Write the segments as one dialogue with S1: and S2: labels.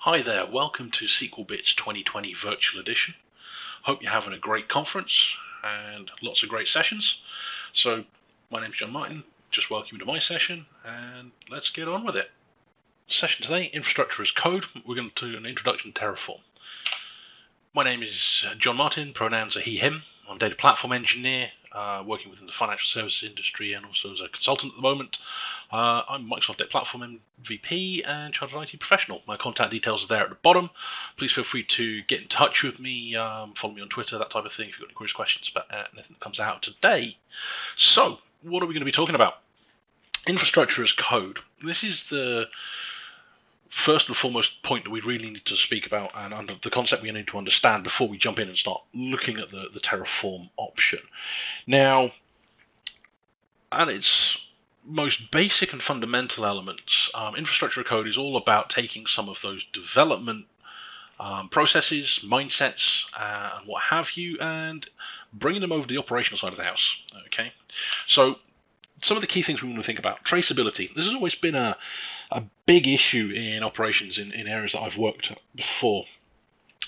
S1: Hi there, welcome to SQL Bits 2020 Virtual Edition. Hope you're having a great conference and lots of great sessions. So, my name's John Martin, just welcome you to my session, and let's get on with it. Session today, Infrastructure as Code. We're going to do an introduction to Terraform. My name is John Martin, pronouns are he, him. I'm a data platform engineer, working within the financial services industry and also as a consultant at the moment. I'm Microsoft Data Platform MVP and Chartered IT Professional. My contact details are there at the bottom. Please feel free to get in touch with me, follow me on Twitter, that type of thing, if you've got any queries, questions about anything that comes out today. So, what are we going to be talking about? Infrastructure as code. This is the first and foremost point that we really need to speak about, and under the concept we need to understand before we jump in and start looking at the Terraform option. Now, at its most basic and fundamental elements, infrastructure code is all about taking some of those development processes, mindsets, and what have you, and bringing them over to the operational side of the house. Okay, so some of the key things we want to think about: traceability. This has always been a big issue in operations in areas that I've worked at before.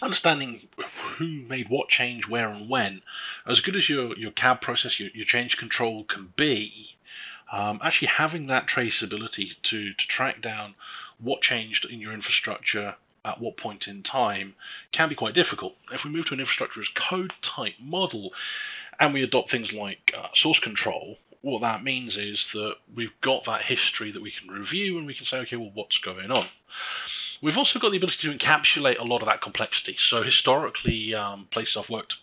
S1: Understanding who made what change, where, and when, as good as your CAB process, your change control can be, actually having that traceability to track down what changed in your infrastructure at what point in time can be quite difficult. If we move to an infrastructure as code type model and we adopt things like source control, what that means is that we've got that history that we can review and we can say, okay, well, what's going on? We've also got the ability to encapsulate a lot of that complexity. So historically, places I've worked,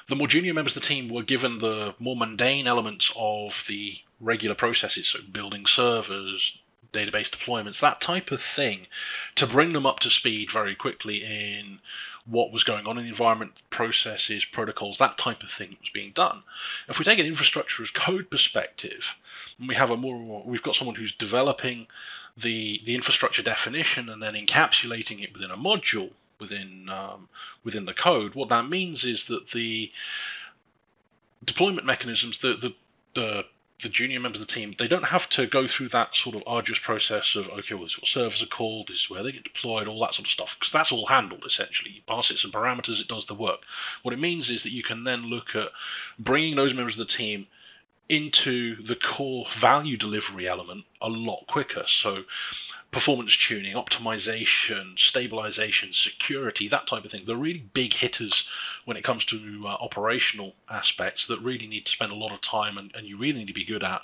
S1: the more junior members of the team were given the more mundane elements of the regular processes, so building servers, database deployments, that type of thing, to bring them up to speed very quickly in what was going on in the environment, processes, protocols, that type of thing was being done. If we take an infrastructure as code perspective, and we've got someone who's developing the infrastructure definition and then encapsulating it within a module within the code, what that means is that the deployment mechanisms, the junior members of the team, they don't have to go through that sort of arduous process of, okay, well, this is what servers are called, this is where they get deployed, all that sort of stuff, because that's all handled, essentially. You pass it some parameters, it does the work. What it means is that you can then look at bringing those members of the team into the core value delivery element a lot quicker. So performance tuning, optimization, stabilization, security, that type of thing. They're really big hitters when it comes to operational aspects that really need to spend a lot of time and you really need to be good at.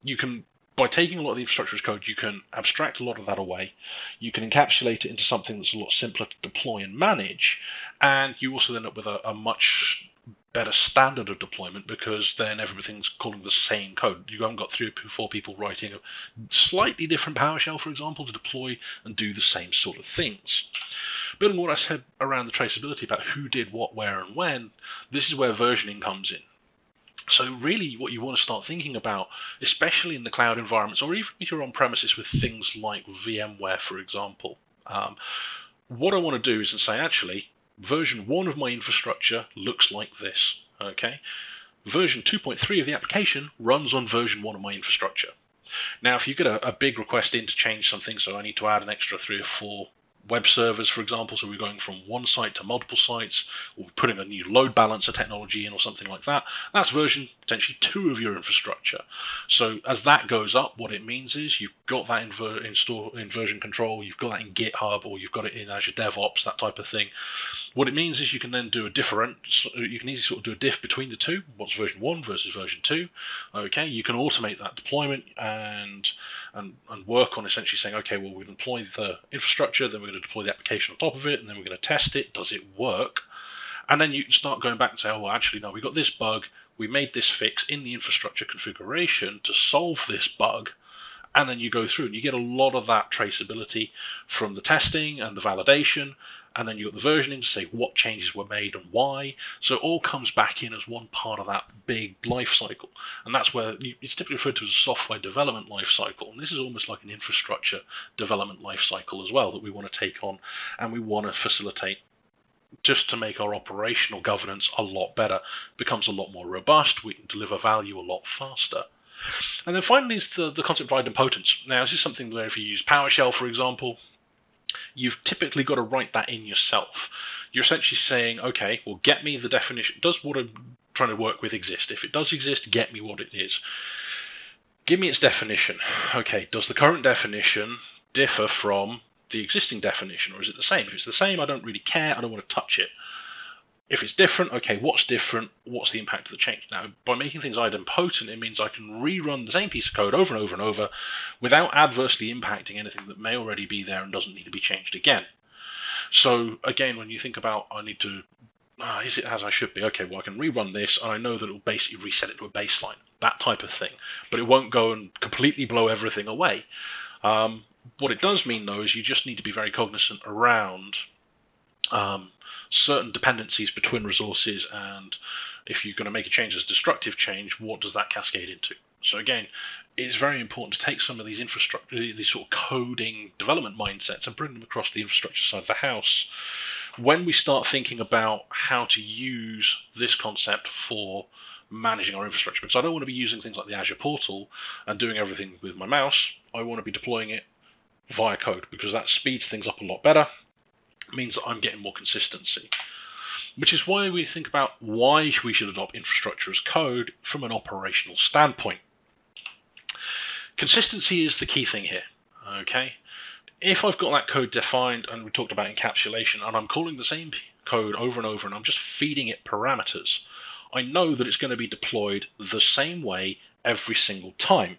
S1: You can, by taking a lot of the infrastructure as code, you can abstract a lot of that away. You can encapsulate it into something that's a lot simpler to deploy and manage, and you also end up with a much better standard of deployment, because then everything's calling the same code. You haven't got 3 or 4 people writing a slightly different PowerShell, for example, to deploy and do the same sort of things. Building what I said around the traceability about who did what, where, and when, this is where versioning comes in. So really what you want to start thinking about, especially in the cloud environments, or even if you're on premises with things like VMware, for example, what I want to do is say, actually, version 1 of my infrastructure looks like this. Okay, version 2.3 of the application runs on version 1 of my infrastructure. Now, if you get a big request in to change something, so I need to add an extra 3 or 4 web servers, for example, so we're going from one site to multiple sites, or putting a new load balancer technology in or something like that, that's version potentially 2 of your infrastructure. So as that goes up, what it means is you've got that in version control, you've got that in GitHub, or you've got it in Azure DevOps, that type of thing. What it means is you can then do you can easily sort of do a diff between the two, what's version 1 versus version 2. Okay, you can automate that deployment and work on essentially saying, okay, well, we've deployed the infrastructure, then we're going to deploy the application on top of it, and then we're going to test it. Does it work? And then you start going back and say, oh, well, actually, no, we got this bug. We made this fix in the infrastructure configuration to solve this bug. And then you go through and you get a lot of that traceability from the testing and the validation. And then you've got the versioning to say what changes were made and why. So it all comes back in as one part of that big life cycle. And that's where it's typically referred to as a software development life cycle. And this is almost like an infrastructure development life cycle as well that we want to take on and we want to facilitate, just to make our operational governance a lot better, becomes a lot more robust, we can deliver value a lot faster. And then finally is the concept of idempotence. Now, this is something where if you use PowerShell, for example, you've typically got to write that in yourself. You're essentially saying, okay, well, get me the definition. Does what I'm trying to work with exist? If it does exist, get me what it is. Give me its definition. Okay, does the current definition differ from the existing definition, or is it the same? If it's the same, I don't really care. I don't want to touch it. If it's different, okay, what's different? What's the impact of the change? Now, by making things idempotent, it means I can rerun the same piece of code over and over and over without adversely impacting anything that may already be there and doesn't need to be changed again. So, again, when you think about, I need to, is it as I should be? Okay, well, I can rerun this, and I know that it will basically reset it to a baseline, that type of thing. But it won't go and completely blow everything away. What it does mean, though, is you just need to be very cognizant around certain dependencies between resources, and if you're going to make a change as a destructive change, what does that cascade into? So again, it's very important to take some of these infrastructure, these sort of coding development mindsets, and bring them across the infrastructure side of the house when we start thinking about how to use this concept for managing our infrastructure. Because I don't want to be using things like the Azure portal and doing everything with my mouse. I want to be deploying it via code, because that speeds things up a lot better. It means that I'm getting more consistency. Which is why we think about why we should adopt infrastructure as code from an operational standpoint. Consistency is the key thing here, okay? If I've got that code defined, and we talked about encapsulation, and I'm calling the same code over and over, and I'm just feeding it parameters, I know that it's going to be deployed the same way every single time.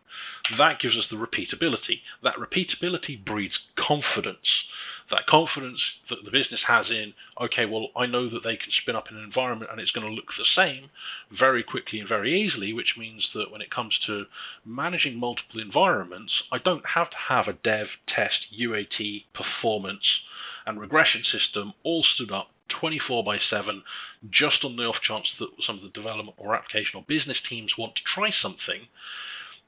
S1: That gives us the repeatability. That repeatability breeds confidence. That confidence that the business has in, okay, well, I know that they can spin up in an environment and it's going to look the same very quickly and very easily, which means that when it comes to managing multiple environments, I don't have to have a dev, test, UAT, performance, and regression system all stood up 24/7, just on the off chance that some of the development or application or business teams want to try something,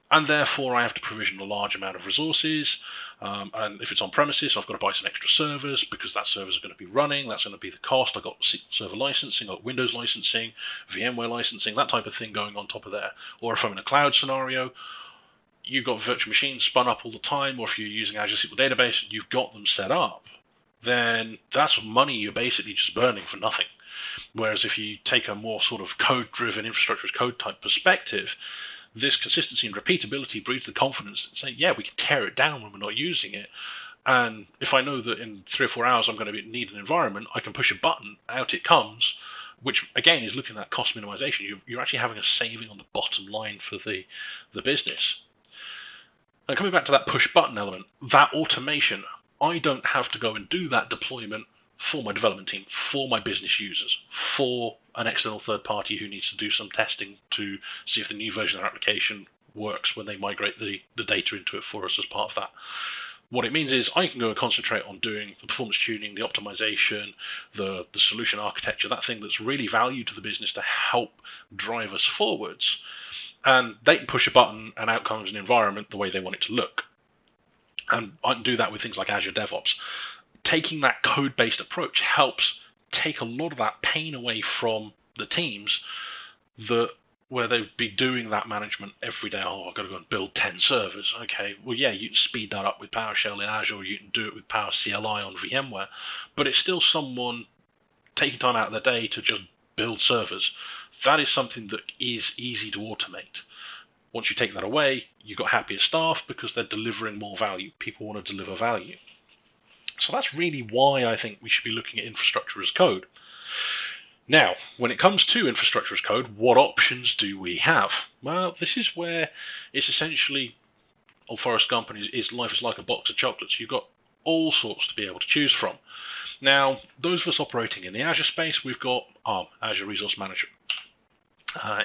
S1: and therefore I have to provision a large amount of resources, and if it's on premises, I've got to buy some extra servers, because that servers are going to be running, that's going to be the cost. I've got server licensing, I've got Windows licensing, VMware licensing, that type of thing going on top of there. Or if I'm in a cloud scenario, you've got virtual machines spun up all the time, or if you're using Azure SQL Database and you've got them set up, then that's money you're basically just burning for nothing. Whereas if you take a more sort of code-driven infrastructure as code type perspective, this consistency and repeatability breeds the confidence to say, yeah, we can tear it down when we're not using it. And if I know that in 3 or 4 hours I'm going to need an environment, I can push a button, out it comes, which again is looking at cost minimization. You're actually having a saving on the bottom line for the business. And coming back to that push button element, that automation, I don't have to go and do that deployment for my development team, for my business users, for an external third party who needs to do some testing to see if the new version of their application works when they migrate the data into it for us as part of that. What it means is I can go and concentrate on doing the performance tuning, the optimization, the solution architecture, that thing that's really valued to the business to help drive us forwards. And they can push a button and out comes an environment the way they want it to look. And I can do that with things like Azure DevOps. Taking that code-based approach helps take a lot of that pain away from the teams where they'd be doing that management every day. Oh, I've got to go and build 10 servers. Okay, well, yeah, you can speed that up with PowerShell in Azure, or you can do it with Power CLI on VMware, but it's still someone taking time out of their day to just build servers. That is something that is easy to automate. Once you take that away, you've got happier staff because they're delivering more value. People want to deliver value. So that's really why I think we should be looking at infrastructure as code. Now, when it comes to infrastructure as code, what options do we have? Well, this is where it's essentially, old Forrest Gump and his life is like a box of chocolates. You've got all sorts to be able to choose from. Now, those of us operating in the Azure space, we've got Azure Resource Manager.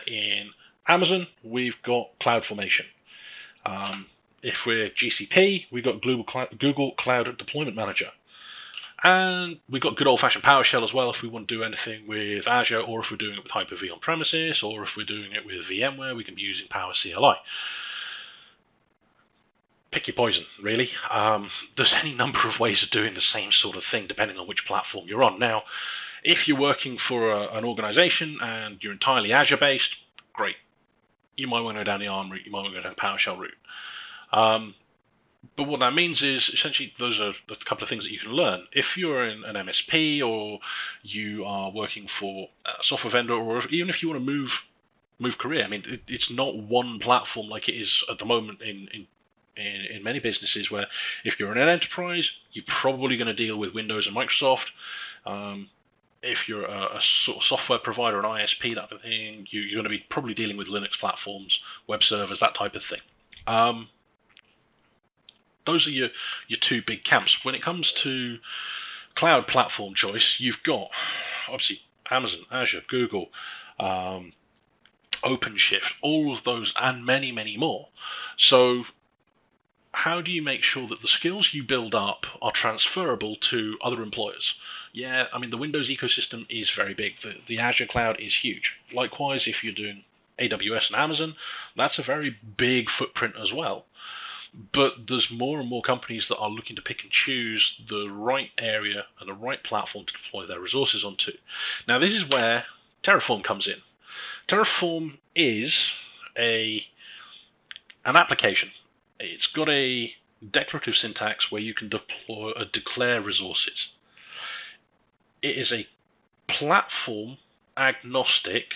S1: In Amazon, we've got CloudFormation. If we're GCP, we've got Google Cloud Deployment Manager. And we've got good old-fashioned PowerShell as well if we want to do anything with Azure, or if we're doing it with Hyper-V on premises, or if we're doing it with VMware, we can be using Power CLI. Pick your poison, really. There's any number of ways of doing the same sort of thing depending on which platform you're on. Now, if you're working for an organization and you're entirely Azure-based, great. You might want to go down the ARM route, you might want to go down the PowerShell route. But what that means is essentially those are a couple of things that you can learn. If you're in an MSP or you are working for a software vendor, or even if you want to move career, I mean, it's not one platform like it is at the moment in many businesses, where if you're in an enterprise, you're probably going to deal with Windows and Microsoft. If you're a sort of software provider, an ISP, that type of thing, you're going to be probably dealing with Linux platforms, web servers, that type of thing. Those are your two big camps. When it comes to cloud platform choice, you've got obviously Amazon, Azure, Google, OpenShift, all of those, and many, many more. So how do you make sure that the skills you build up are transferable to other employers? Yeah, I mean, the Windows ecosystem is very big. The Azure cloud is huge. Likewise, if you're doing AWS and Amazon, that's a very big footprint as well. But there's more and more companies that are looking to pick and choose the right area and the right platform to deploy their resources onto. Now, this is where Terraform comes in. Terraform is an application. It's got a declarative syntax where you can declare resources. It is a platform agnostic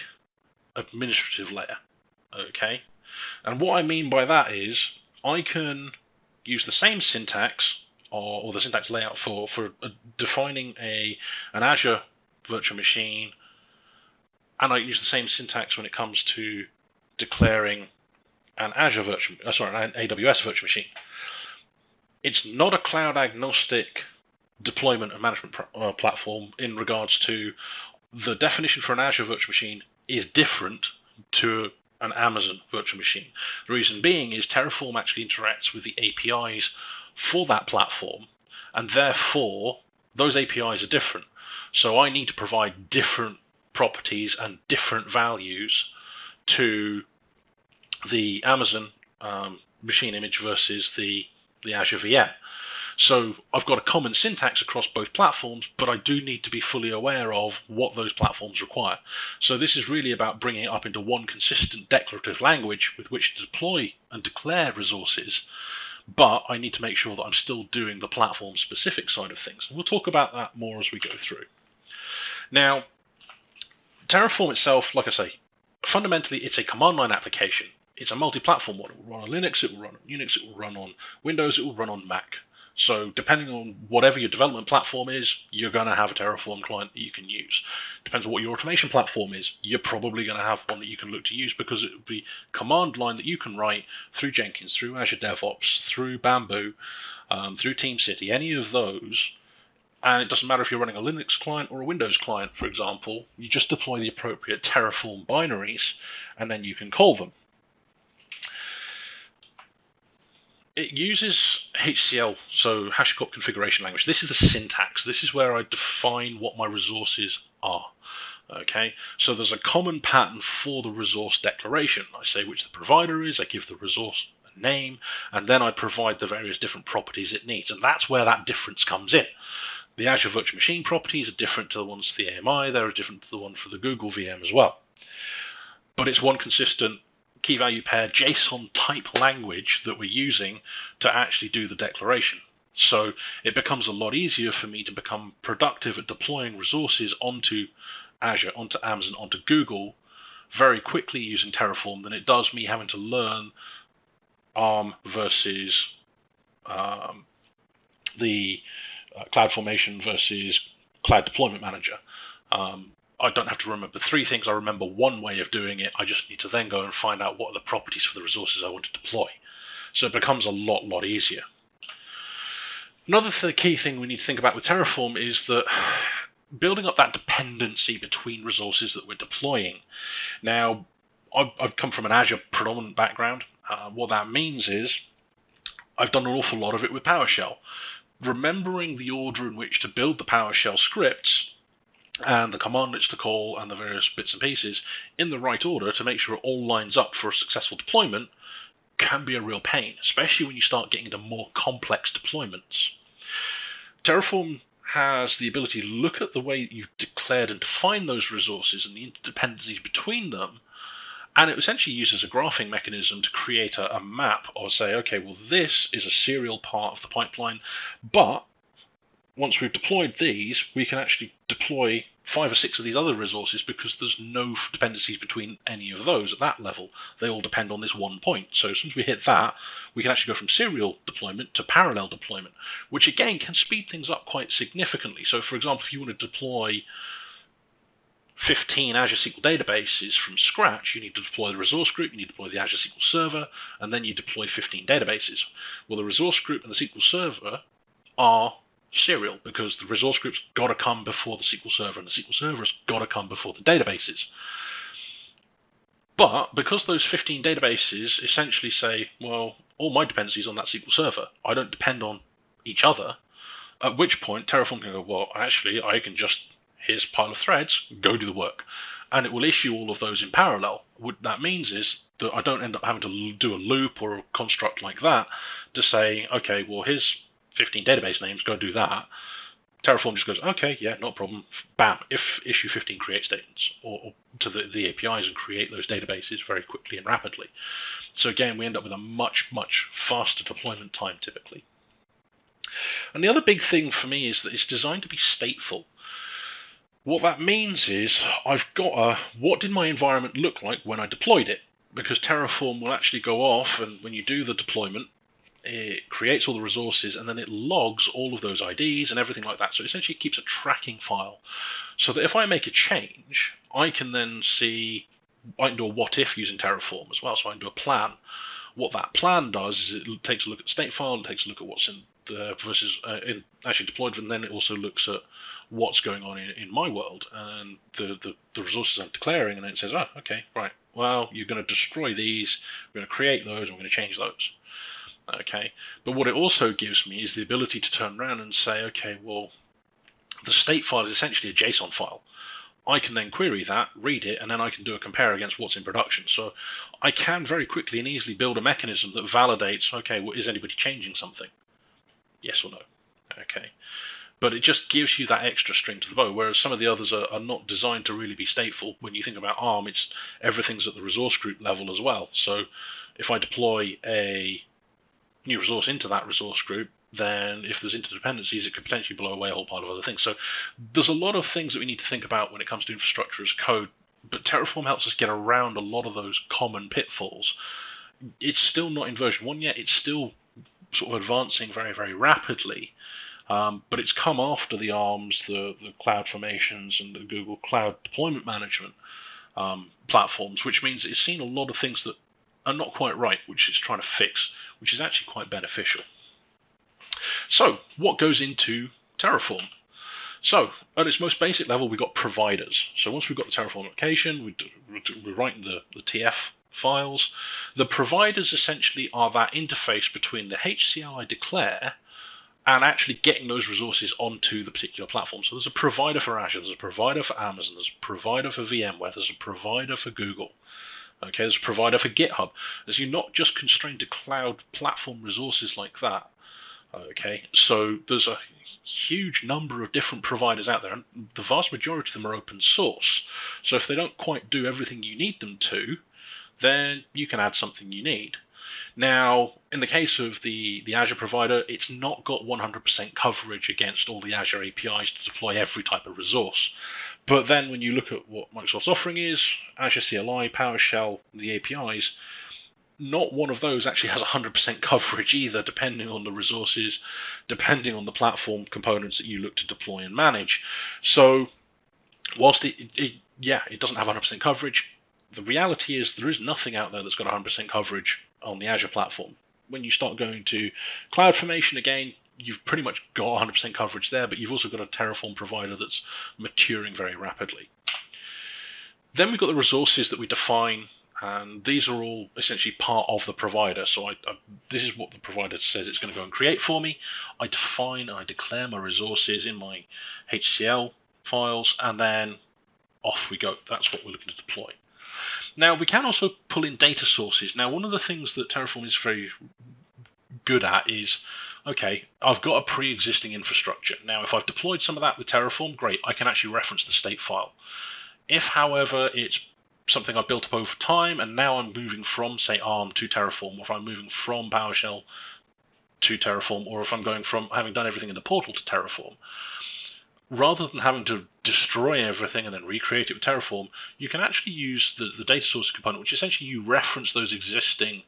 S1: administrative layer. Okay? And what I mean by that is I can use the same syntax or the syntax layout for defining an Azure virtual machine, and I use the same syntax when it comes to declaring an AWS virtual machine. It's not a cloud agnostic deployment and management platform in regards to the definition for an Azure virtual machine is different to an Amazon virtual machine. The reason being is Terraform actually interacts with the APIs for that platform, and therefore those APIs are different. So I need to provide different properties and different values to the Amazon machine image versus the Azure VM. So I've got a common syntax across both platforms, but I do need to be fully aware of what those platforms require. So this is really about bringing it up into one consistent declarative language with which to deploy and declare resources, but I need to make sure that I'm still doing the platform-specific side of things. And we'll talk about that more as we go through. Now, Terraform itself, like I say, fundamentally it's a command line application. It's a multi-platform one. It will run on Linux, it will run on Unix, it will run on Windows, it will run on Mac. So depending on whatever your development platform is, you're going to have a Terraform client that you can use. Depends on what your automation platform is, you're probably going to have one that you can look to use, because it will be command line that you can write through Jenkins, through Azure DevOps, through Bamboo, through TeamCity, any of those. And it doesn't matter if you're running a Linux client or a Windows client, for example. You just deploy the appropriate Terraform binaries, and then you can call them. It uses HCL, so HashiCorp Configuration Language. This is the syntax. This is where I define what my resources are. Okay, so there's a common pattern for the resource declaration. I say which the provider is, I give the resource a name, and then I provide the various different properties it needs. And that's where that difference comes in. The Azure Virtual Machine properties are different to the ones for the AMI. They're different to the one for the Google VM as well. But it's one consistent key value pair JSON type language that we're using to actually do the declaration. So it becomes a lot easier for me to become productive at deploying resources onto Azure, onto Amazon, onto Google very quickly using Terraform than it does me having to learn ARM versus the CloudFormation versus Cloud Deployment Manager. I don't have to remember three things. I remember one way of doing it. I just need to then go and find out what are the properties for the resources I want to deploy. So it becomes a lot easier. Another key thing we need to think about with Terraform is that building up that dependency between resources that we're deploying. Now, I've come from an Azure predominant background. What that means is I've done an awful lot of it with PowerShell. Remembering the order in which to build the PowerShell scripts and the commandlets to call and the various bits and pieces in the right order to make sure it all lines up for a successful deployment can be a real pain, especially when you start getting into more complex deployments. Terraform has the ability to look at the way that you've declared and defined those resources and the interdependencies between them, And it essentially uses a graphing mechanism to create a map or say, okay, well, this is a serial part of the pipeline, but once we've deployed these, we can actually deploy 5 or 6 of these other resources because there's no dependencies between any of those at that level. They all depend on this one point. So as soon as we hit that, we can actually go from serial deployment to parallel deployment, which again can speed things up quite significantly. So for example, if you want to deploy 15 Azure SQL databases from scratch, you need to deploy the resource group, you need to deploy the Azure SQL Server, and then you deploy 15 databases. Well, the resource group and the SQL Server are serial because the resource group's got to come before the SQL Server and the SQL Server's got to come before the databases. But because those 15 databases essentially say, well, all my dependencies on that SQL Server, I don't depend on each other, at which point Terraform can go, well, actually, I can just, here's a pile of threads, go do the work. And it will issue all of those in parallel. What that means is that I don't end up having to do a loop or a construct like that to say, okay, well, here's 15 database names, go do that. Terraform just goes, okay, yeah, not a problem. Bam, if issue 15 create statements or to the APIs and create those databases very quickly and rapidly. So again, we end up with a much, much faster deployment time typically. And the other big thing for me is that it's designed to be stateful. What that means is I've got what did my environment look like when I deployed it? Because Terraform will actually go off, and when you do the deployment, it creates all the resources and then it logs all of those IDs and everything like that. So essentially it keeps a tracking file so that if I make a change, I can then see, I can do a what if using Terraform as well. So I can do a plan. What that plan does is it takes a look at the state file, it takes a look at what's in the versus actually deployed, and then it also looks at what's going on in my world and the resources I'm declaring, and then it says, oh, okay, right, well, you're going to destroy these, we're going to create those, and we're going to change those. Okay, but what it also gives me is the ability to turn around and say, okay, well, the state file is essentially a JSON file. I can then query that, read it, and then I can do a compare against what's in production. So I can very quickly and easily build a mechanism that validates, okay, well, is anybody changing something? Yes or no? Okay. But it just gives you that extra string to the bow, whereas some of the others are not designed to really be stateful. When you think about ARM, everything's at the resource group level as well. So if I deploy a new resource into that resource group, then if there's interdependencies, it could potentially blow away a whole pile of other things. So there's a lot of things that we need to think about when it comes to infrastructure as code, but Terraform helps us get around a lot of those common pitfalls. It's still not in version 1 yet, it's still sort of advancing very, very rapidly, but it's come after the ARMs, the Cloud Formations, and the Google Cloud Deployment Management platforms, which means it's seen a lot of things that are not quite right, which it's trying to fix, which is actually quite beneficial. So, what goes into Terraform? So, at its most basic level, we've got providers. So once we've got the Terraform application, we're writing the TF files. The providers essentially are that interface between the HCL I declare and actually getting those resources onto the particular platform. So there's a provider for Azure, there's a provider for Amazon, there's a provider for VMware, there's a provider for Google. Okay, there's a provider for GitHub. As you're not just constrained to cloud platform resources like that. Okay, so there's a huge number of different providers out there, and the vast majority of them are open source. So if they don't quite do everything you need them to, then you can add something you need. Now, in the case of the Azure provider, it's not got 100% coverage against all the Azure APIs to deploy every type of resource. But then when you look at what Microsoft's offering is, Azure CLI, PowerShell, the APIs, not one of those actually has 100% coverage either, depending on the resources, depending on the platform components that you look to deploy and manage. So whilst it doesn't have 100% coverage, the reality is there is nothing out there that's got 100% coverage on the Azure platform. When you start going to CloudFormation again, you've pretty much got 100% coverage there, but you've also got a Terraform provider that's maturing very rapidly. Then we've got the resources that we define, and these are all essentially part of the provider. So this is what the provider says it's going to go and create for me. I define and I declare my resources in my HCL files, and then off we go. That's what we're looking to deploy. Now, we can also pull in data sources. Now, one of the things that Terraform is very good at is, okay, I've got a pre-existing infrastructure. Now, if I've deployed some of that with Terraform, great, I can actually reference the state file. If, however, it's something I built up over time, and now I'm moving from, say, ARM to Terraform, or if I'm moving from PowerShell to Terraform, or if I'm going from having done everything in the portal to Terraform, rather than having to destroy everything and then recreate it with Terraform, you can actually use the data source component, which essentially you reference those existing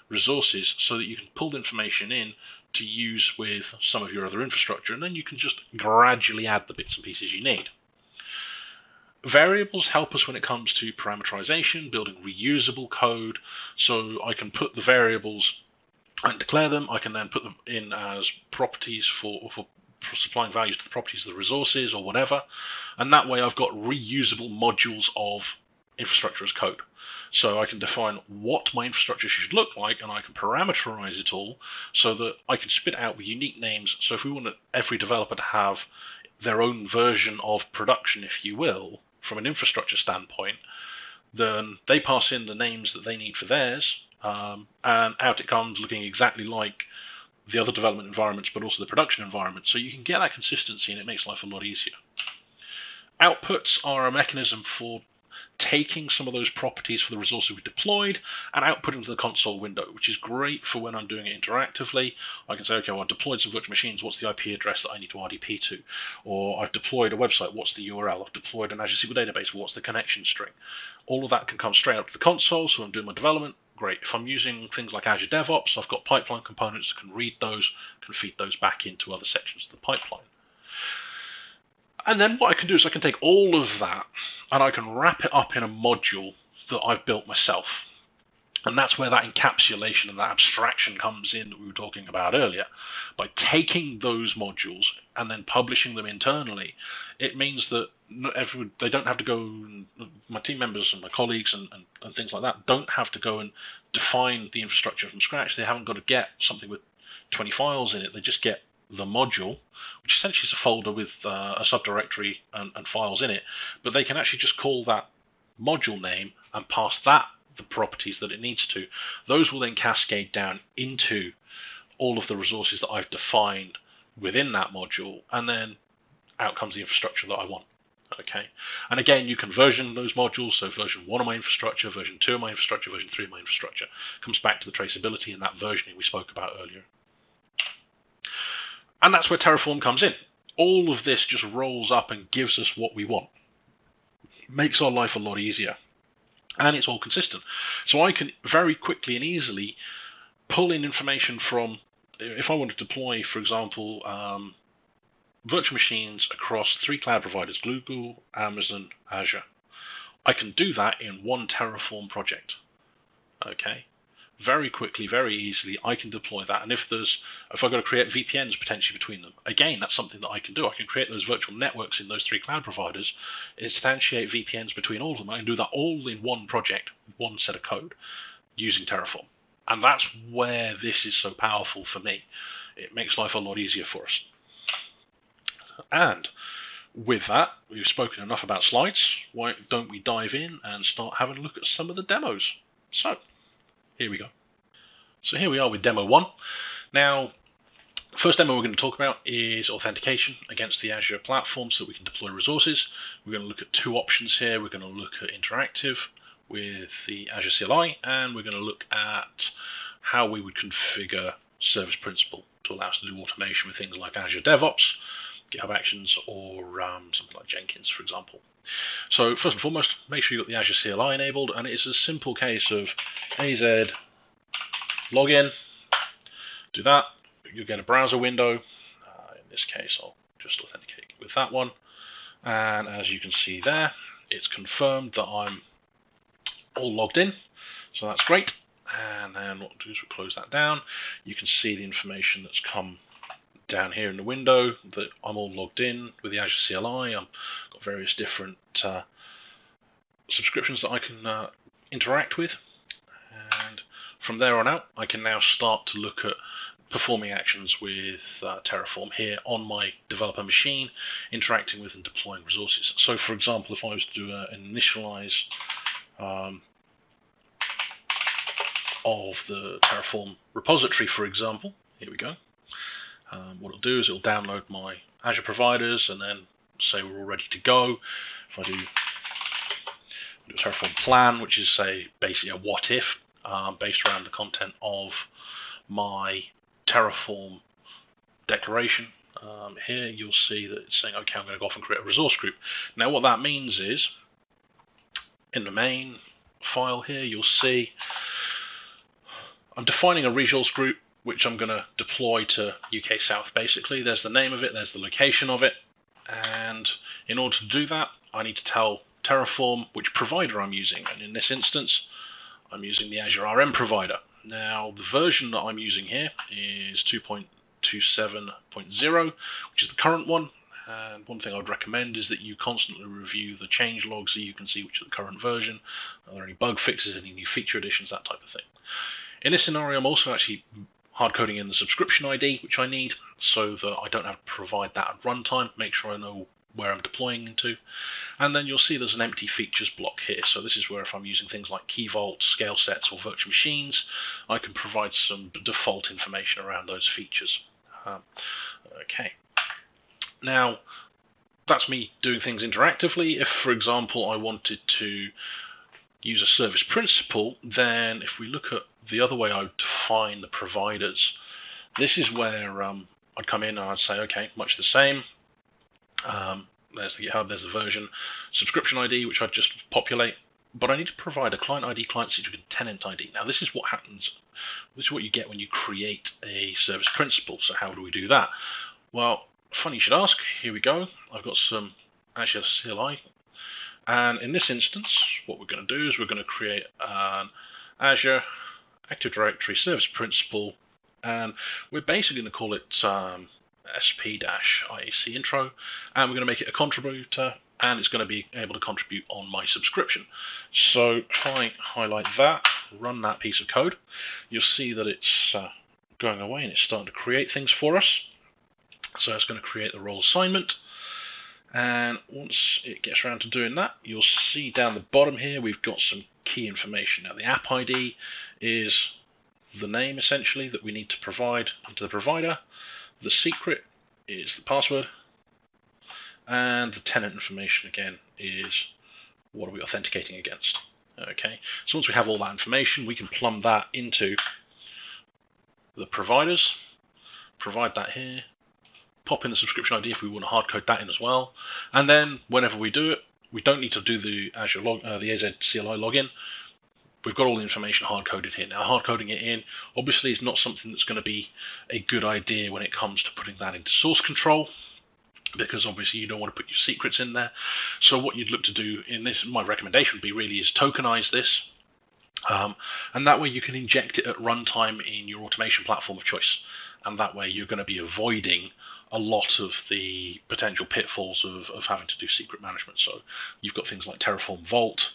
S1: resources so that you can pull the information in to use with some of your other infrastructure, and then you can just gradually add the bits and pieces you need. Variables help us when it comes to parameterization, building reusable code, so I can put the variables and declare them. I can then put them in as properties for supplying values to the properties of the resources or whatever, and that way I've got reusable modules of infrastructure as code. So I can define what my infrastructure should look like, and I can parameterize it all so that I can spit out with unique names. So if we want every developer to have their own version of production, if you will, from an infrastructure standpoint, then they pass in the names that they need for theirs, and out it comes looking exactly like the other development environments, but also the production environment. So you can get that consistency, and it makes life a lot easier. Outputs are a mechanism for taking some of those properties for the resources we deployed and outputting to the console window, which is great for when I'm doing it interactively. I can say, okay, well, I've deployed some virtual machines, what's the IP address that I need to RDP to? Or I've deployed a website, what's the URL? I've deployed an Azure SQL database, what's the connection string? All of that can come straight up to the console, so I'm doing my development. Great. If I'm using things like Azure DevOps, I've got pipeline components that can read those, can feed those back into other sections of the pipeline. And then what I can do is I can take all of that and I can wrap it up in a module that I've built myself. And that's where that encapsulation and that abstraction comes in that we were talking about earlier. By taking those modules and then publishing them internally, it means that they don't have to go, my team members and my colleagues and things like that don't have to go and define the infrastructure from scratch. They haven't got to get something with 20 files in it. They just get the module, which essentially is a folder with a subdirectory and files in it, but they can actually just call that module name and pass that the properties that it needs to. Those will then cascade down into all of the resources that I've defined within that module, and then out comes the infrastructure that I want. Okay, and again, you can version those modules, so version 1 of my infrastructure, version 2 of my infrastructure, version 3 of my infrastructure. Comes back to the traceability and that versioning we spoke about earlier. And that's where Terraform comes in. All of this just rolls up and gives us what we want. Makes our life a lot easier. And it's all consistent. So I can very quickly and easily pull in information from, if I want to deploy, for example, virtual machines across 3 cloud providers, Google, Amazon, Azure. I can do that in one Terraform project. Okay. Very quickly, very easily, I can deploy that. And if I've got to create VPNs potentially between them, again, that's something that I can do. I can create those virtual networks in those 3 cloud providers, instantiate VPNs between all of them. I can do that all in one project, one set of code, using Terraform. And that's where this is so powerful for me. It makes life a lot easier for us. And with that, we've spoken enough about slides. Why don't we dive in and start having a look at some of the demos? So, here we go. So here we are with demo 1. Now, the first demo we're going to talk about is authentication against the Azure platform so that we can deploy resources. We're going to look at 2 options here. We're going to look at interactive with the Azure CLI, and we're going to look at how we would configure Service Principal to allow us to do automation with things like Azure DevOps, GitHub Actions, or something like Jenkins, for example. So first and foremost, make sure you've got the Azure CLI enabled, and it's a simple case of AZ login. Do that, you'll get a browser window. In this case, I'll just authenticate with that one. And as you can see there, it's confirmed that I'm all logged in, so that's great. And then what we'll do is we'll close that down. You can see the information that's come down here in the window that I'm all logged in with the Azure CLI. I've got various different subscriptions that I can interact with, and from there on out I can now start to look at performing actions with Terraform here on my developer machine, interacting with and deploying resources. So for example, if I was to do an initialize of the Terraform repository, for example, here we go. What it'll do is it'll download my Azure providers and then say we're all ready to go. If I do do a Terraform plan, which is basically a what if based around the content of my Terraform declaration. Here you'll see that it's saying, okay, I'm going to go off and create a resource group. Now what that means is, in the main file here, you'll see I'm defining a resource group which I'm going to deploy to UK South. Basically, there's the name of it, there's the location of it, and in order to do that, I need to tell Terraform which provider I'm using, and in this instance, I'm using the Azure RM provider. Now, the version that I'm using here is 2.27.0, which is the current one. And one thing I would recommend is that you constantly review the change logs so you can see which is the current version. Are there any bug fixes, any new feature additions, that type of thing. In this scenario, I'm also actually hard coding in the subscription ID, which I need, so that I don't have to provide that at runtime. Make sure I know where I'm deploying into. And then you'll see there's an empty features block here. So this is where if I'm using things like key vault, scale sets, or virtual machines, I can provide some default information around those features. Okay. Now, that's me doing things interactively. If, for example, I wanted to use a service principal, then if we look at the other way I would define the providers, this is where I'd come in and I'd say, okay, much the same. There's the GitHub, there's the version, subscription ID, which I'd just populate, but I need to provide a client ID, client secret, and tenant ID. Now, this is what happens. This is what you get when you create a service principal. So how do we do that? Well, funny you should ask. Here we go. I've got some Azure CLI. And in this instance, what we're going to do is we're going to create an Azure Active Directory Service Principal, and we're basically going to call it SP-IAC intro, and we're going to make it a contributor, and it's going to be able to contribute on my subscription. So if I highlight that, run that piece of code, you'll see that it's going away and it's starting to create things for us. So it's going to create the role assignment. And once it gets around to doing that, you'll see down the bottom here we've got some key information. Now, the app ID is the name, essentially, that we need to provide into the provider. The secret is the password. And the tenant information, again, is what are we authenticating against. Okay, so once we have all that information, we can plumb that into the providers, provide that here, pop in the subscription ID if we want to hard code that in as well, and then whenever we do it, we don't need to do the Azure the AZ CLI login. We've got all the information hard coded here. Now, hard coding it in obviously is not something that's going to be a good idea when it comes to putting that into source control, because obviously you don't want to put your secrets in there. So what you'd look to do in this, my recommendation would be really is tokenize this, and that way you can inject it at runtime in your automation platform of choice, and that way you're going to be avoiding a lot of the potential pitfalls of having to do secret management. So you've got things like Terraform Vault,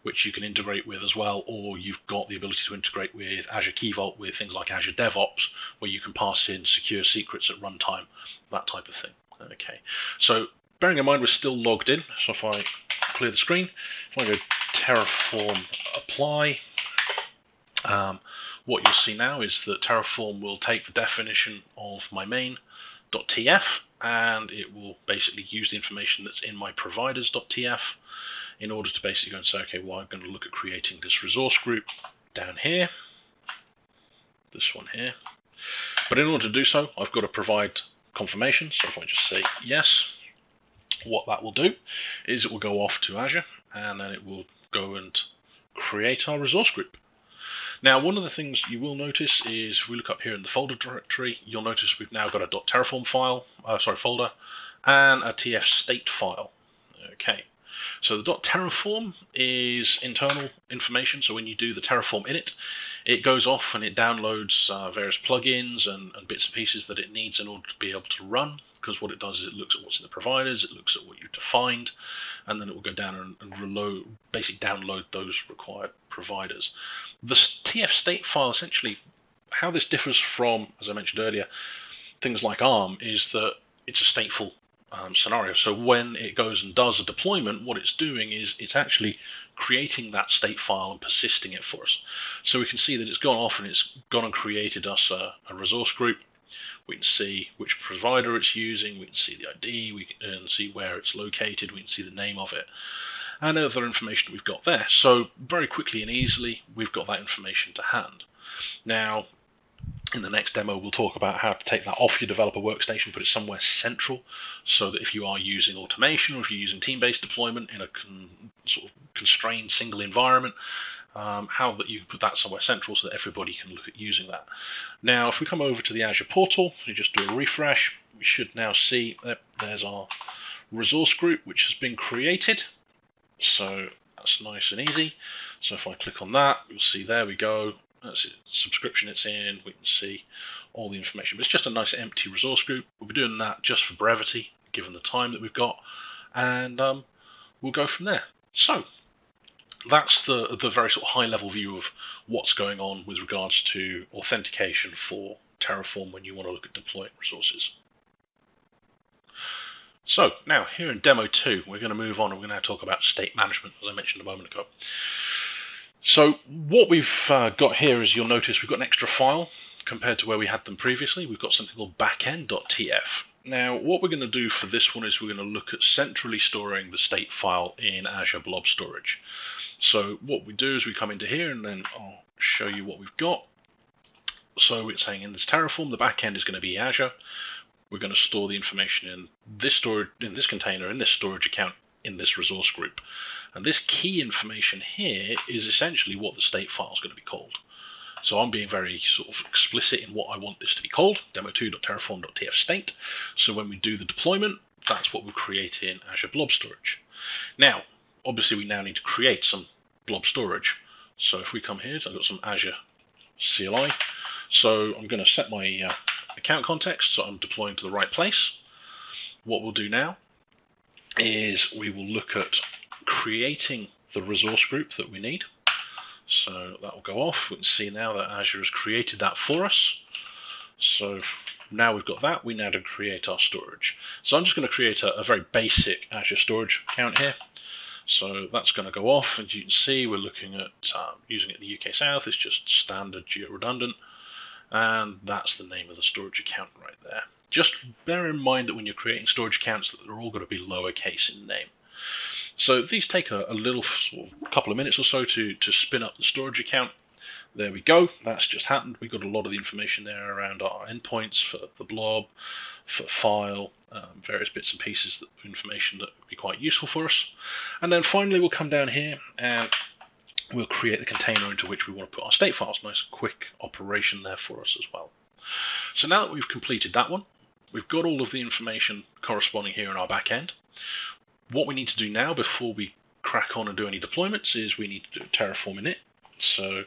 S1: which you can integrate with as well, or you've got the ability to integrate with Azure Key Vault with things like Azure DevOps, where you can pass in secure secrets at runtime, that type of thing. Okay, so bearing in mind we're still logged in, so if I clear the screen, if I go Terraform apply, what you'll see now is that Terraform will take the definition of my main.tf and it will basically use the information that's in my providers.tf in order to basically go and say, okay, well, I'm going to look at creating this resource group down here, this one here. But in order to do so, I've got to provide confirmation. So if I just say yes, what that will do is it will go off to Azure and then it will go and create our resource group. Now, one of the things you will notice is if we look up here in the folder directory, you'll notice we've now got a .terraform folder and a tf state file. Okay, so the .terraform is internal information. So when you do the Terraform init, it goes off and it downloads various plugins and bits and pieces that it needs in order to be able to run. Because what it does is it looks at what's in the providers, it looks at what you've defined, and then it will go down and reload, basically download those required providers. The TF state file, essentially, how this differs from, as I mentioned earlier, things like ARM, is that it's a stateful scenario. So when it goes and does a deployment, what it's doing is it's actually creating that state file and persisting it for us. So we can see that it's gone off and it's gone and created us a resource group. We can see which provider it's using, we can see the ID, we can see where it's located, we can see the name of it. and other information we've got there. So very quickly and easily, we've got that information to hand. Now, in the next demo, we'll talk about how to take that off your developer workstation, put it somewhere central, so that if you are using automation or if you're using team-based deployment in a sort of constrained single environment, how that you put that somewhere central so that everybody can look at using that. Now, if we come over to the Azure portal, you just do a refresh, we should now see that there's our resource group which has been created. So that's nice and easy. So if I click on that, you'll see there we go. That's it, subscription it's in. We can see all the information. But it's just a nice empty resource group. We'll be doing that just for brevity, given the time that we've got, and we'll go from there. So that's the very sort of high-level view of what's going on with regards to authentication for Terraform when you want to look at deploying resources. So now here in demo 2, we're going to move on and we're going to talk about state management, as I mentioned a moment ago. So what we've got here is, you'll notice we've got an extra file compared to where we had them previously. We've got something called backend.tf. Now what we're going to do for this one is we're going to look at centrally storing the state file in Azure Blob Storage. So what we do is we come into here and then I'll show you what we've got. So it's saying in this Terraform, the backend is going to be Azure. We're going to store the information in this storage, in this container, in this storage account, in this resource group. And this key information here is essentially what the state file is going to be called. So I'm being very sort of explicit in what I want this to be called, demo2.terraform.tf state. So when we do the deployment, that's what we'll create in Azure Blob Storage. Now, obviously we now need to create some blob storage. So if we come here, I've got some Azure CLI. So I'm going to set my account context so I'm deploying to the right place. What we'll do now is we will look at creating the resource group that we need. So that will go off. We can see now that Azure has created that for us. So now we've got that, we now to create our storage. So I'm just going to create a very basic Azure storage account here. So that's going to go off. As you can see, we're looking at using it in the UK South. It's just standard geo-redundant. And that's the name of the storage account right there. Just bear in mind that when you're creating storage accounts that they're all going to be lowercase in name. So these take a little sort of couple of minutes or so to spin up the storage account. There we go, that's just happened. We've got a lot of the information there around our endpoints for the blob, for file, various bits and pieces of information that would be quite useful for us. And then finally we'll come down here and we'll create the container into which we want to put our state files. Nice quick operation there for us as well. So now that we've completed that one, we've got all of the information corresponding here in our back end. What we need to do now before we crack on and do any deployments is we need to do Terraform init. So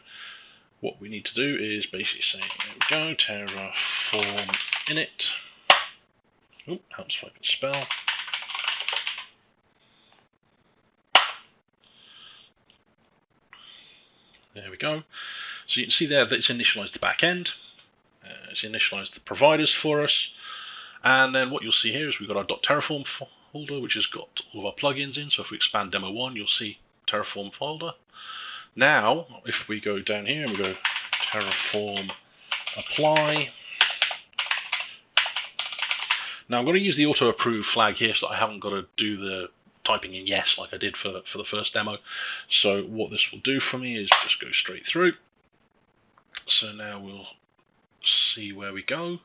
S1: what we need to do is basically say, there we go, Terraform init. Oh, helps if I can spell. There we go. So you can see there that it's initialized the back end. It's initialized the providers for us. And then what you'll see here is we've got our .terraform folder, which has got all of our plugins in. So if we expand demo 1, you'll see Terraform folder. Now, if we go down here and we go Terraform apply. Now I'm going to use the auto approve flag here so that I haven't got to do the typing in yes like I did for the first demo. So what this will do for me is just go straight through. So now we'll see where we go.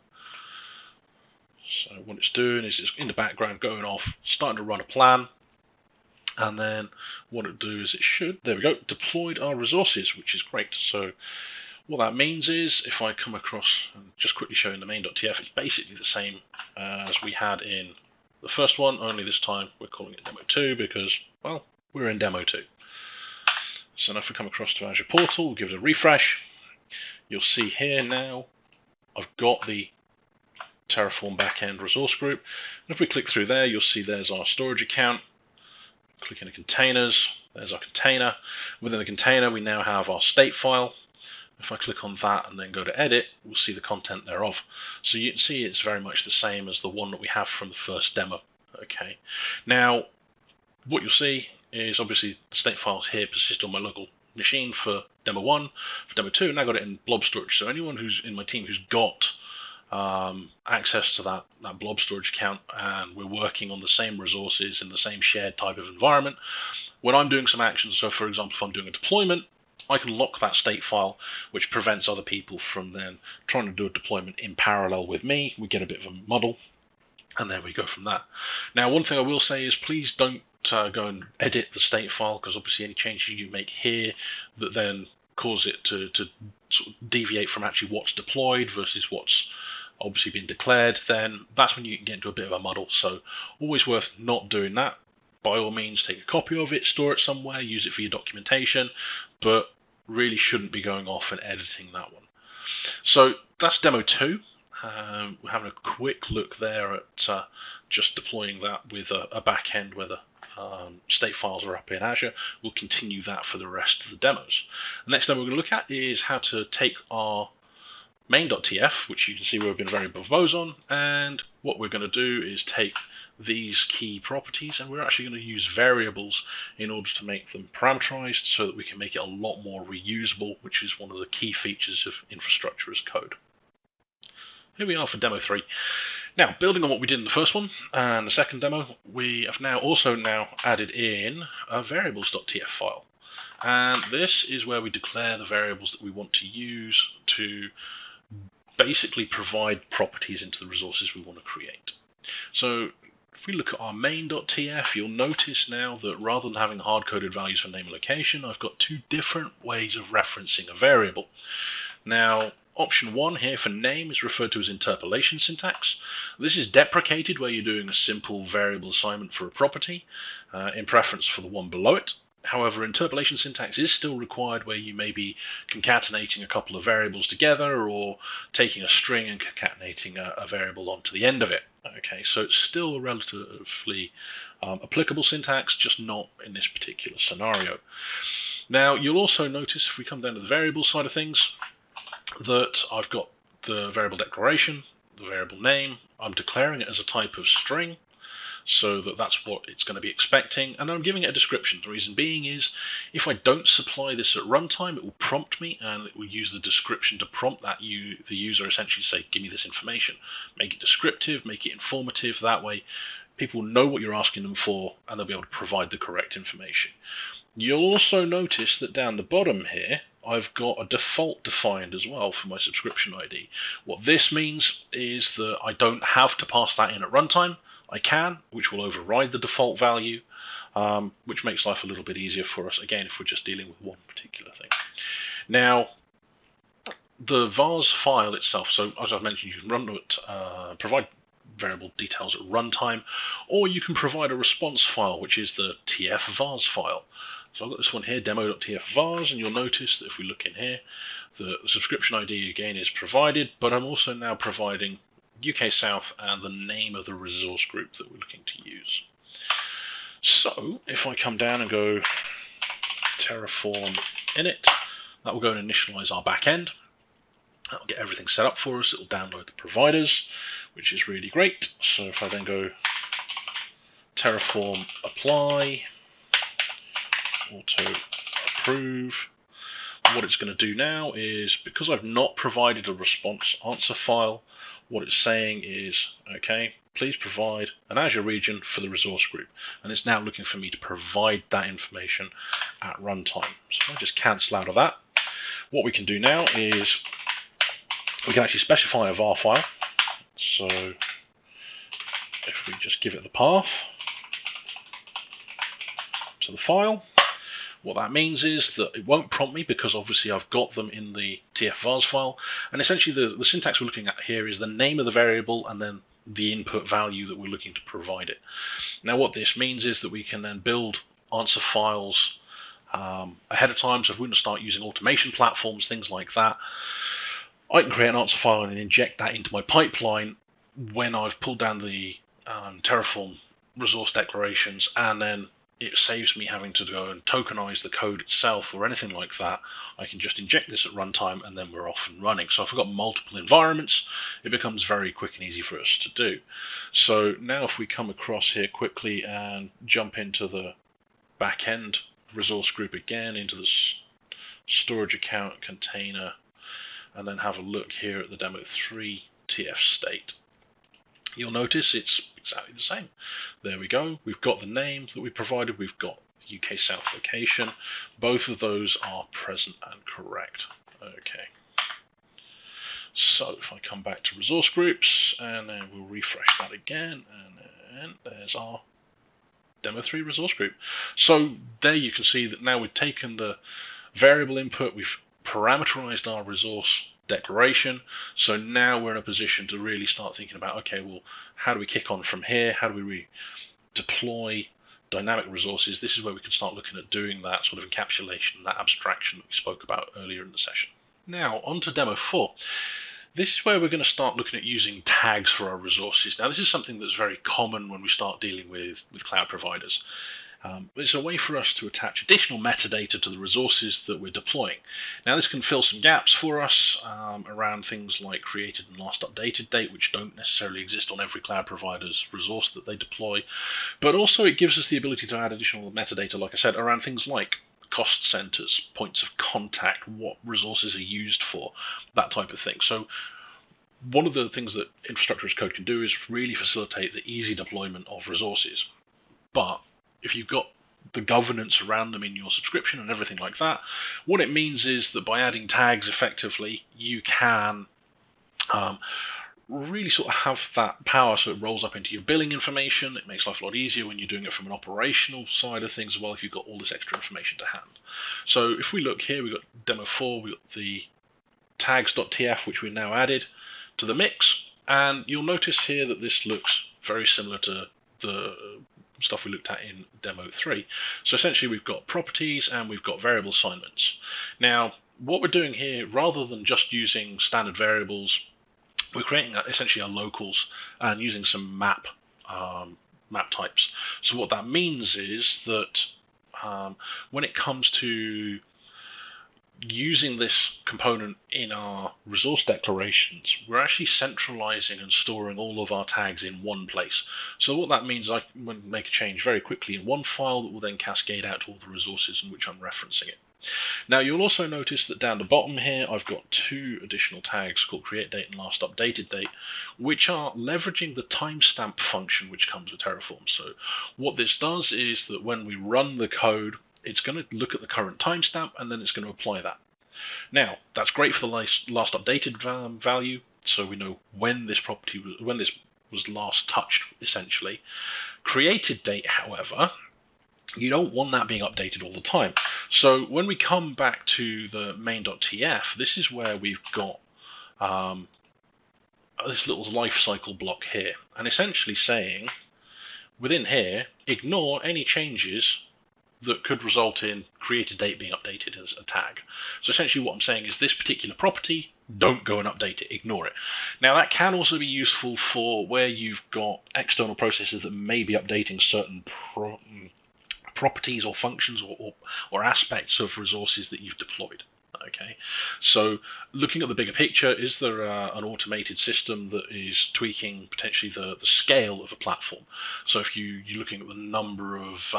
S1: So what it's doing is it's in the background going off, starting to run a plan. And then what it'll do is it should, there we go, deployed our resources, which is great. So what that means is if I come across, and just quickly showing the main.tf, it's basically the same as we had in the first one, only this time we're calling it demo 2 because, well, we're in demo 2. So now if we come across to Azure portal, we'll give it a refresh. You'll see here now I've got the Terraform backend resource group. And if we click through there, you'll see there's our storage account. Click into containers, there's our container. Within the container, we now have our state file. If I click on that and then go to edit, we'll see the content thereof. So you can see it's very much the same as the one that we have from the first demo. Okay. Now, what you'll see is obviously the state files here persist on my local machine for demo 1, for demo 2, and I got it in blob storage. So anyone who's in my team who's got access to that blob storage account and we're working on the same resources in the same shared type of environment, when I'm doing some actions, so for example, if I'm doing a deployment, I can lock that state file, which prevents other people from then trying to do a deployment in parallel with me. We get a bit of a muddle, and then we go from that. Now, one thing I will say is please don't go and edit the state file, because obviously any changes you make here that then cause it to sort of deviate from actually what's deployed versus what's obviously been declared, then that's when you can get into a bit of a muddle. So always worth not doing that. By all means, take a copy of it, store it somewhere, use it for your documentation, but really shouldn't be going off and editing that one. So that's demo 2. We're having a quick look there at just deploying that with a back end where the state files are up in Azure. We'll continue that for the rest of the demos. The next demo we're going to look at is how to take our main.tf, which you can see we've been very verbose on, and what we're going to do is take these key properties and we're actually going to use variables in order to make them parameterized so that we can make it a lot more reusable, which is one of the key features of infrastructure as code. Here we are for demo 3. Now, building on what we did in the first one and the second demo, we have now also added in a variables.tf file. And this is where we declare the variables that we want to use to basically provide properties into the resources we want to create. So if we look at our main.tf, you'll notice now that rather than having hard-coded values for name and location, I've got 2 different ways of referencing a variable. Now, option 1 here for name is referred to as interpolation syntax. This is deprecated where you're doing a simple variable assignment for a property, in preference for the one below it. However, interpolation syntax is still required where you may be concatenating a couple of variables together or taking a string and concatenating a variable onto the end of it. Okay, so it's still a relatively applicable syntax, just not in this particular scenario. Now, you'll also notice if we come down to the variable side of things that I've got the variable declaration, the variable name. I'm declaring it as a type of string, so that's what it's going to be expecting, and I'm giving it a description. The reason being is if I don't supply this at runtime, it will prompt me and it will use the description to prompt the user, essentially say, give me this information. Make it descriptive, make it informative. That way people know what you're asking them for and they'll be able to provide the correct information. You'll also notice that down the bottom here I've got a default defined as well for my subscription ID. What this means is that I don't have to pass that in at runtime. I can, which will override the default value, which makes life a little bit easier for us, again, if we're just dealing with one particular thing. Now, the vars file itself, so as I've mentioned, you can provide variable details at runtime, or you can provide a response file, which is the tf vars file. So I've got this one here, demo.tf vars, and you'll notice that if we look in here, the subscription ID again is provided, but I'm also now providing UK South and the name of the resource group that we're looking to use. So if I come down and go Terraform init, that will go and initialize our backend. That will get everything set up for us. It will download the providers, which is really great. So if I then go Terraform apply, auto approve, what it's going to do now is, because I've not provided a response answer file, what it's saying is, okay, please provide an Azure region for the resource group. And it's now looking for me to provide that information at runtime. So I just cancel out of that. What we can do now is we can actually specify a var file. So if we just give it the path to the file, what that means is that it won't prompt me because obviously I've got them in the tf-vars file, and essentially the syntax we're looking at here is the name of the variable and then the input value that we're looking to provide it. Now what this means is that we can then build answer files ahead of time, so if we want to start using automation platforms, things like that, I can create an answer file and inject that into my pipeline when I've pulled down the Terraform resource declarations, and then it saves me having to go and tokenize the code itself or anything like that. I can just inject this at runtime and then we're off and running. So if I've got multiple environments, it becomes very quick and easy for us to do. So now if we come across here quickly and jump into the backend resource group again, into the storage account container, and then have a look here at the demo 3 TF state. You'll notice it's exactly the same. There we go. We've got the name that we provided. We've got UK South location. Both of those are present and correct. Okay. So if I come back to resource groups, and then we'll refresh that again, and there's our Demo 3 resource group. So there you can see that now we've taken the variable input, we've parameterized our resource declaration, so now we're in a position to really start thinking about, okay, well, how do we kick on from here? How do we deploy dynamic resources? This is where we can start looking at doing that sort of encapsulation, that abstraction that we spoke about earlier in the session. Now, on to Demo 4. This is where we're going to start looking at using tags for our resources. Now, this is something that's very common when we start dealing with cloud providers. It's a way for us to attach additional metadata to the resources that we're deploying. Now, this can fill some gaps for us around things like created and last updated date, which don't necessarily exist on every cloud provider's resource that they deploy. But also it gives us the ability to add additional metadata, like I said, around things like cost centers, points of contact, what resources are used for, that type of thing. So one of the things that infrastructure as code can do is really facilitate the easy deployment of resources. But if you've got the governance around them in your subscription and everything like that, what it means is that by adding tags effectively, you can really sort of have that power, so it rolls up into your billing information. It makes life a lot easier when you're doing it from an operational side of things as well, if you've got all this extra information to hand. So if we look here, we've got Demo 4, we've got the tags.tf, which we've now added to the mix, and you'll notice here that this looks very similar to the stuff we looked at in Demo 3. So essentially we've got properties and we've got variable assignments. Now, what we're doing here, rather than just using standard variables, we're creating essentially our locals and using some map types. So what that means is that when it comes to using this component in our resource declarations, we're actually centralizing and storing all of our tags in one place. So what that means, I can make a change very quickly in one file that will then cascade out to all the resources in which I'm referencing it. Now, you'll also notice that down the bottom here, I've got two additional tags called create date and last updated date, which are leveraging the timestamp function which comes with Terraform. So what this does is that when we run the code, it's going to look at the current timestamp and then it's going to apply that. Now, that's great for the last updated value, so we know when this was last touched, essentially. Created date, however, you don't want that being updated all the time. So when we come back to the main.tf, this is where we've got this little lifecycle block here, and essentially saying, within here, ignore any changes that could result in created date being updated as a tag. So essentially what I'm saying is this particular property, don't go and update it, ignore it. Now that can also be useful for where you've got external processes that may be updating certain properties or functions or aspects of resources that you've deployed. Okay, so looking at the bigger picture, is there an automated system that is tweaking potentially the scale of a platform? So if you're looking at the number of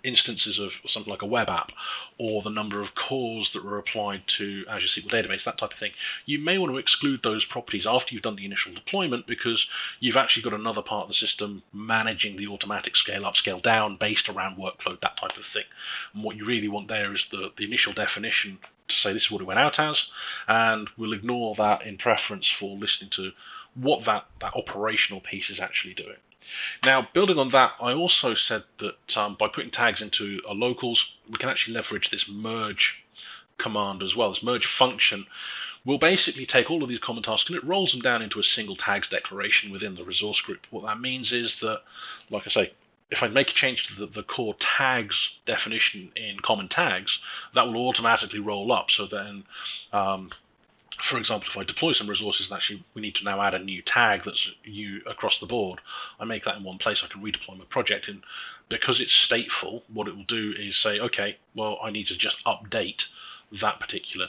S1: instances of something like a web app, or the number of cores that were applied to Azure SQL Database, that type of thing, you may want to exclude those properties after you've done the initial deployment, because you've actually got another part of the system managing the automatic scale up, scale down based around workload, that type of thing. And what you really want there is the initial definition to say this is what it went out as, and we'll ignore that in preference for listening to what that operational piece is actually doing. Now, building on that, I also said that by putting tags into our locals, we can actually leverage this merge command as well. This merge function will basically take all of these common tasks and it rolls them down into a single tags declaration within the resource group. What that means is that, like I say, if I make a change to the core tags definition in common tags, that will automatically roll up. So then, for example, if I deploy some resources and actually we need to now add a new tag that's across the board, I make that in one place, I can redeploy my project, and because it's stateful, what it will do is say, okay, well, I need to just update that particular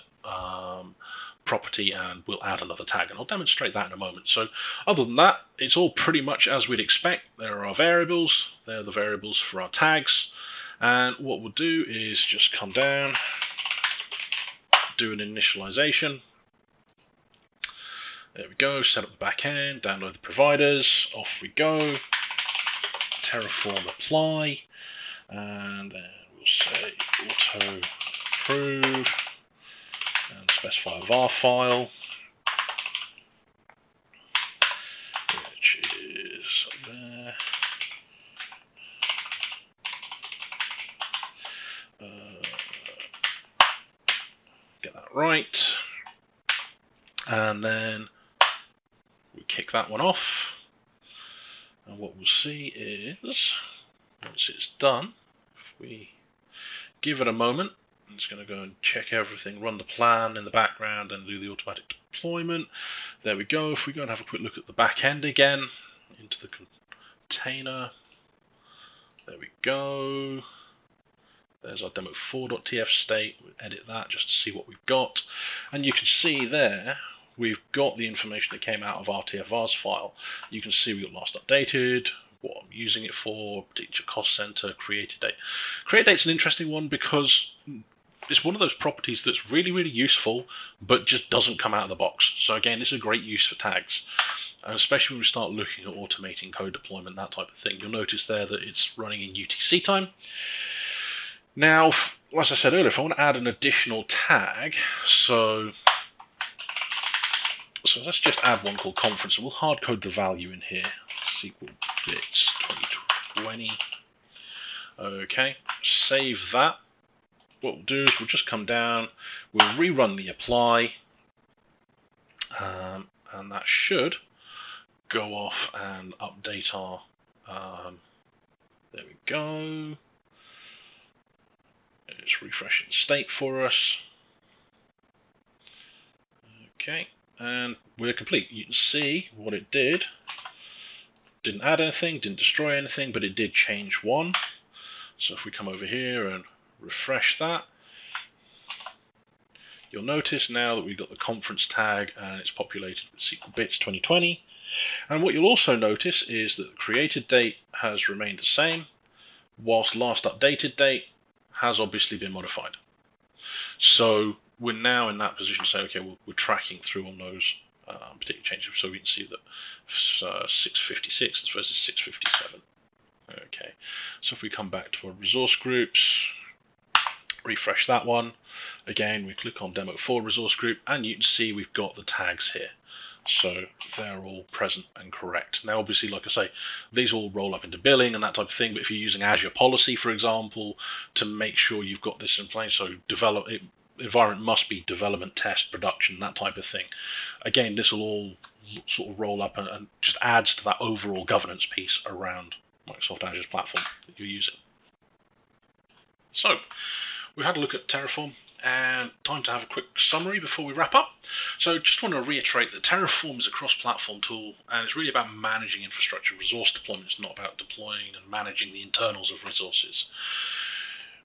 S1: property and we'll add another tag, and I'll demonstrate that in a moment. So other than that, it's all pretty much as we'd expect. There are our variables, they're the variables for our tags, and what we'll do is just come down, do an initialization. There we go, set up the back end, download the providers, off we go. Terraform apply, and then we'll say auto approve, and specify a var file, which is there. Get that right, and then we kick that one off, and what we'll see is, once it's done, if we give it a moment, it's going to go and check everything, run the plan in the background and do the automatic deployment. There we go. If we go and have a quick look at the back end again, into the container, there we go. There's our demo4.tf state. We'll edit that just to see what we've got. And you can see there, we've got the information that came out of RTFVars file. You can see we got last updated, what I'm using it for, teacher cost center, created date. Create date's an interesting one because it's one of those properties that's really, really useful, but just doesn't come out of the box. So again, this is a great use for tags. And especially when we start looking at automating code deployment, that type of thing. You'll notice there that it's running in UTC time. Now, as I said earlier, if I want to add an additional tag, so let's just add one called conference, and we'll hard code the value in here. SQL bits 2020. Okay, save that. What we'll do is we'll just come down, we'll rerun the apply, and that should go off and update our. There we go. It's refreshing state for us. Okay, and we're complete. You can see what it did. Didn't add anything, didn't destroy anything, but it did change one. So if we come over here and refresh that, you'll notice now that we've got the conference tag and it's populated with SQL bits 2020. And what you'll also notice is that the created date has remained the same, whilst last updated date has obviously been modified. So we're now in that position to say, okay, we're tracking through on those particular changes. So we can see that 656 versus 657. Okay, so if we come back to our resource groups, refresh that one. Again, we click on Demo4 resource group, and you can see we've got the tags here. So they're all present and correct. Now, obviously, like I say, these all roll up into billing and that type of thing, but if you're using Azure policy, for example, to make sure you've got this in place, so environment must be development, test, production, that type of thing. Again, this will all sort of roll up and just adds to that overall governance piece around Microsoft Azure's platform that you're using. So, we've had a look at Terraform, and time to have a quick summary before we wrap up. So just want to reiterate that Terraform is a cross-platform tool, and it's really about managing infrastructure resource deployment. It's not about deploying and managing the internals of resources.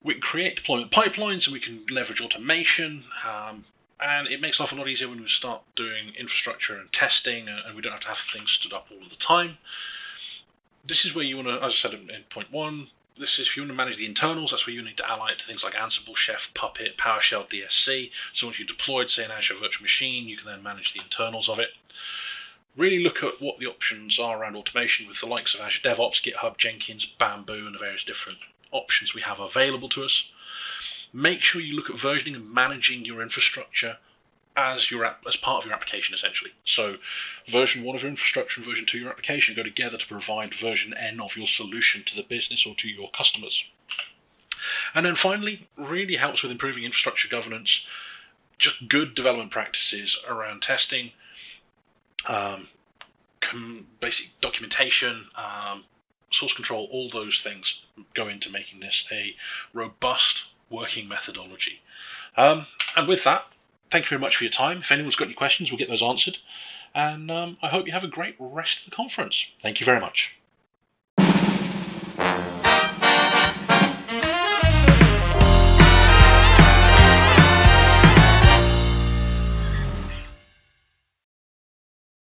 S1: We can create deployment pipelines, and we can leverage automation, and it makes life a lot easier when we start doing infrastructure and testing, and we don't have to have things stood up all of the time. This is where you want to, as I said in point one, this is if you want to manage the internals, that's where you need to ally it to things like Ansible, Chef, Puppet, PowerShell, DSC. So once you've deployed, say, an Azure virtual machine, you can then manage the internals of it. Really look at what the options are around automation with the likes of Azure DevOps, GitHub, Jenkins, Bamboo, and the various different options we have available to us. Make sure you look at versioning and managing your infrastructure as part of your application, essentially. So version 1 of your infrastructure and version 2 of your application go together to provide version N of your solution to the business or to your customers. And then finally, really helps with improving infrastructure governance, just good development practices around testing, basic documentation, source control, all those things go into making this a robust working methodology. And with that, thank you very much for your time. If anyone's got any questions, we'll get those answered. And I hope you have a great rest of the conference. Thank you very much.